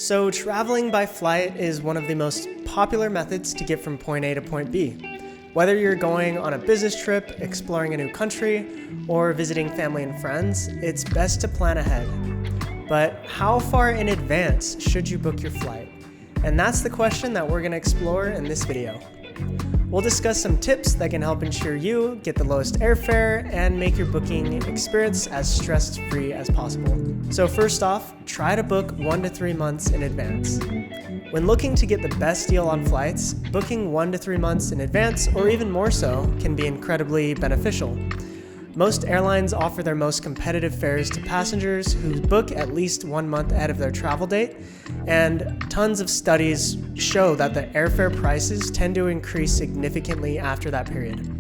So traveling by flight is one of the most popular methods to get from point A to point B. Whether you're going on a business trip, exploring a new country, or visiting family and friends, it's best to plan ahead. But how far in advance should you book your flight? And that's the question that we're going to explore in this video. We'll discuss some tips that can help ensure you get the lowest airfare and make your booking experience as stress-free as possible. So first off, try to book 1 to 3 months in advance. When looking to get the best deal on flights, booking 1 to 3 months in advance, or even more so, can be incredibly beneficial. Most airlines offer their most competitive fares to passengers who book at least 1 month ahead of their travel date, and tons of studies show that the airfare prices tend to increase significantly after that period.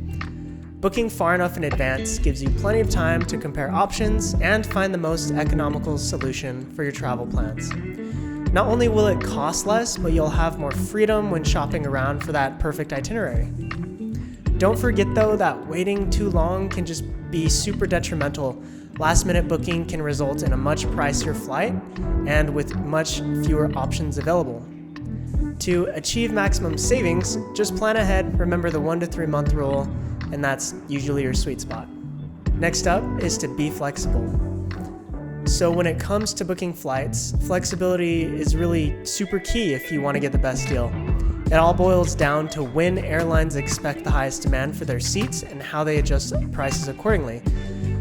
Booking far enough in advance gives you plenty of time to compare options and find the most economical solution for your travel plans. Not only will it cost less, but you'll have more freedom when shopping around for that perfect itinerary. Don't forget though that waiting too long can just be super detrimental. Last-minute booking can result in a much pricier flight and with much fewer options available. To achieve maximum savings, just plan ahead, remember the 1 to 3 month rule, and that's usually your sweet spot. Next up is to be flexible. So when it comes to booking flights, flexibility is really super key if you want to get the best deal. It all boils down to when airlines expect the highest demand for their seats and how they adjust prices accordingly.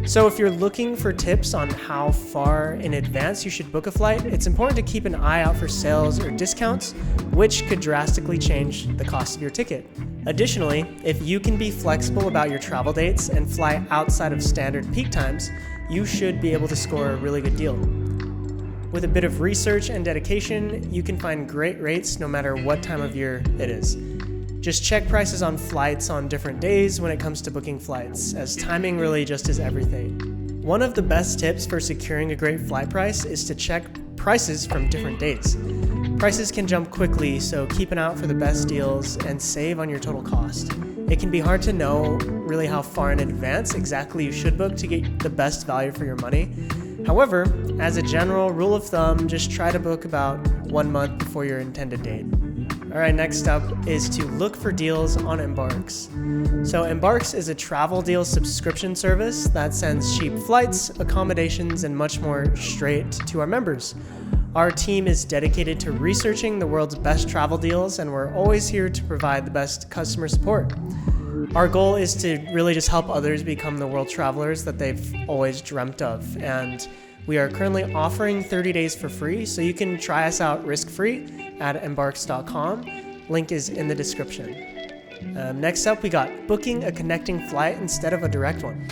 So if you're looking for tips on how far in advance you should book a flight, it's important to keep an eye out for sales or discounts, which could drastically change the cost of your ticket. Additionally, if you can be flexible about your travel dates and fly outside of standard peak times, you should be able to score a really good deal. With a bit of research and dedication, you can find great rates no matter what time of year it is. Just check prices on flights on different days when it comes to booking flights, as timing really just is everything. One of the best tips for securing a great flight price is to check prices from different dates. Prices can jump quickly, so keep an eye out for the best deals and save on your total cost. It can be hard to know really how far in advance exactly you should book to get the best value for your money. However, as a general rule of thumb, just try to book about 1 month before your intended date. Alright, next up is to look for deals on Embarcks. So Embarcks is a travel deal subscription service that sends cheap flights, accommodations, and much more straight to our members. Our team is dedicated to researching the world's best travel deals, and we're always here to provide the best customer support. Our goal is to really just help others become the world travelers that they've always dreamt of. And we are currently offering 30 days for free, so you can try us out risk-free at embarks.com. Link is in the description. Next up, we got booking a connecting flight instead of a direct one.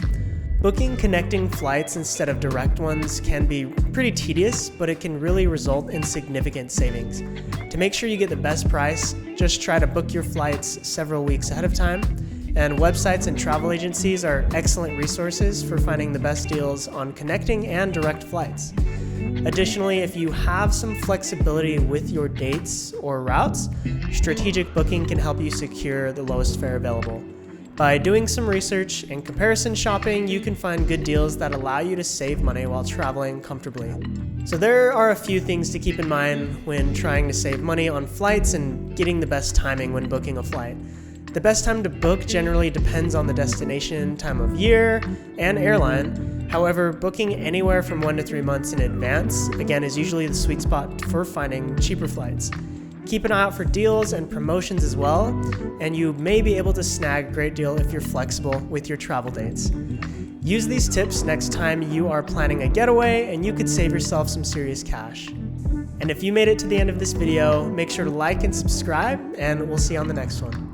Booking connecting flights instead of direct ones can be pretty tedious, but it can really result in significant savings. To make sure you get the best price, just try to book your flights several weeks ahead of time. And websites and travel agencies are excellent resources for finding the best deals on connecting and direct flights. Additionally, if you have some flexibility with your dates or routes, strategic booking can help you secure the lowest fare available. By doing some research and comparison shopping, you can find good deals that allow you to save money while traveling comfortably. So there are a few things to keep in mind when trying to save money on flights and getting the best timing when booking a flight. The best time to book generally depends on the destination, time of year, and airline. However, booking anywhere from 1 to 3 months in advance, again, is usually the sweet spot for finding cheaper flights. Keep an eye out for deals and promotions as well, and you may be able to snag a great deal if you're flexible with your travel dates. Use these tips next time you are planning a getaway, and you could save yourself some serious cash. And if you made it to the end of this video, make sure to like and subscribe, and we'll see you on the next one.